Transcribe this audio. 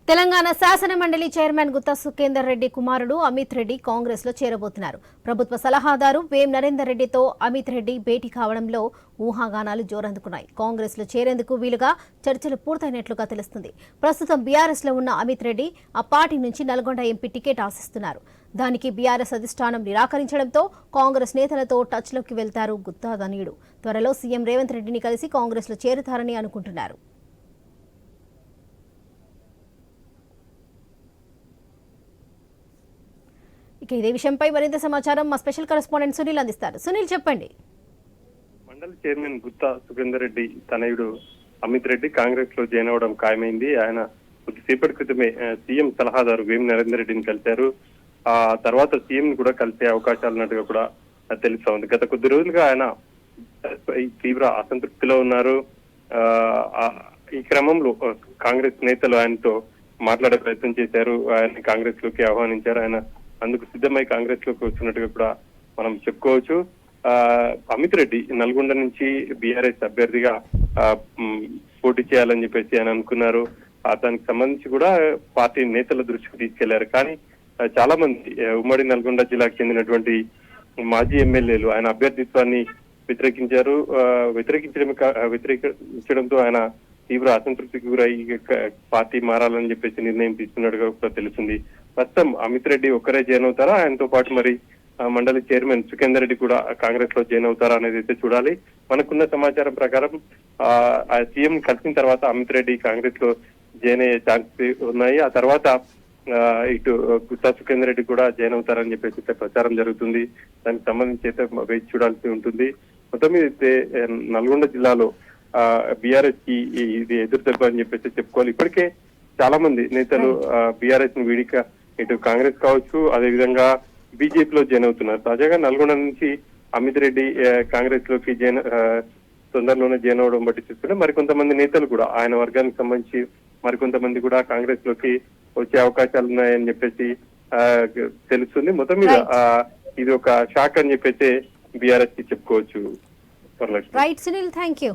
తెలంగాణ శాసన మండలి చైర్మన్ గుత్తా సుఖేందర్ రెడ్డి కుమారుడు అమిత్ రెడ్డి కాంగ్రెస్ లో చేరబోతున్నారు. ప్రభుత్వ సలహాదారు వేం నరేందర్ రెడ్డితో అమిత్ రెడ్డి భేటీ కావడంలో ఊహాగానాలు జోరందుకున్నాయి. కాంగ్రెస్ లో చేరేందుకు వీలుగా చర్చలు పూర్తయినట్లుగా తెలుస్తుంది. ప్రస్తుతం బీఆర్ఎస్ లో ఉన్న అమిత్ రెడ్డి ఆ పార్టీ నుంచి నల్గొండ ఎంపీ టికెట్ ఆశిస్తున్నారు. దానికి బీఆర్ఎస్ అధిష్టానం నిరాకరించడంతో కాంగ్రెస్ నేతలతో టచ్ లోకి వెళ్తారు గుత్తా ధనీయుడు. త్వరలో సీఎం రేవంత్ రెడ్డిని కలిసి కాంగ్రెస్ లో చేరుతారని అనుకుంటున్నారు. ఇదే విషయంపై మరింత సమాచారం మా స్పెషల్ కరెస్పాండెంట్ సునీల్ అందిస్తారు. సునీల్, చెప్పండి. మండలి చైర్మన్ గుత్తా సుఖేందర్ రెడ్డి తనయుడు అమిత్ రెడ్డి కాంగ్రెస్ లో జాయిన్ అవడం ఖాయమైంది. ఆయన కొద్దిసేపటి క్రితమే సీఎం సలహాదారు వేం నరేందర్ రెడ్డిని కలిశారు. ఆ తర్వాత సీఎం కూడా కలిసే అవకాశాలు ఉన్నట్టుగా కూడా తెలుస్తా ఉంది. గత కొద్ది రోజులుగా ఆయన తీవ్ర అసంతృప్తిలో ఉన్నారు. ఈ క్రమంలో కాంగ్రెస్ నేతలు ఆయనతో మాట్లాడే ప్రయత్నం చేశారు. ఆయన కాంగ్రెస్ లోకి ఆహ్వానించారు. ఆయన అందుకు సిద్ధమై కాంగ్రెస్ లోకి వస్తున్నట్టుగా కూడా మనం చెప్పుకోవచ్చు. అమిత్ రెడ్డి నల్గొండ నుంచి బీఆర్ఎస్ అభ్యర్థిగా పోటీ చేయాలని చెప్పేసి ఆయన అనుకున్నారు. దానికి సంబంధించి కూడా పార్టీ నేతల దృష్టికి తీసుకెళ్లారు. కానీ చాలా మంది ఉమ్మడి నల్గొండ జిల్లాకు చెందినటువంటి మాజీ ఎమ్మెల్యేలు ఆయన అభ్యర్థిత్వాన్ని వ్యతిరేకించారు. వ్యతిరేకించడంతో ఆయన తీవ్ర అసంతృప్తికి గురై పార్టీ మారాలని చెప్పేసి నిర్ణయం తీసుకున్నట్టుగా కూడా తెలుస్తుంది. ప్రస్తుతం అమిత్ రెడ్డి ఒక్కరే జాయిన్ అవుతారా, ఆయనతో పాటు మరి మండలి చైర్మన్ సుఖేందర్ రెడ్డి కూడా కాంగ్రెస్ లో జాయిన్ అవుతారా అనేది అయితే చూడాలి. మనకున్న సమాచారం ప్రకారం సీఎం కలిసిన తర్వాత అమిత్ రెడ్డి కాంగ్రెస్ లో జాయిన్ అయ్యే ఛాన్సెస్ ఉన్నాయి. ఆ తర్వాత ఇటు గుత్తా సుఖేందర్ రెడ్డి కూడా జాయిన్ అవుతారని చెప్పేసి ప్రచారం జరుగుతుంది. దానికి సంబంధించి అయితే వేచి చూడాల్సి ఉంటుంది. మొత్తం మీద అయితే నల్గొండ జిల్లాలో బీఆర్ఎస్ కి ఇది ఎదురు దెబ్బ అని చెప్పేసి చెప్పుకోవాలి. ఇప్పటికే చాలా మంది నేతలు బీఆర్ఎస్ ని వీడిక ఇటు కాంగ్రెస్ కావచ్చు, అదేవిధంగా బీజేపీలో జాయిన్ అవుతున్నారు. తాజాగా నల్గొండ నుంచి అమిత్ రెడ్డి కాంగ్రెస్ లోకి తొందరలోనే జాయిన్ అవడం బట్టి చూస్తుంటే మరికొంతమంది నేతలు కూడా ఆయన వర్గానికి సంబంధించి మరికొంతమంది కూడా కాంగ్రెస్ లోకి వచ్చే అవకాశాలు ఉన్నాయని చెప్పేసి తెలుస్తుంది. మొత్తం మీద ఇది ఒక షాక్ అని చెప్పేసి బీఆర్ఎస్ కి చెప్పుకోవచ్చు. Right Sunil, thank you.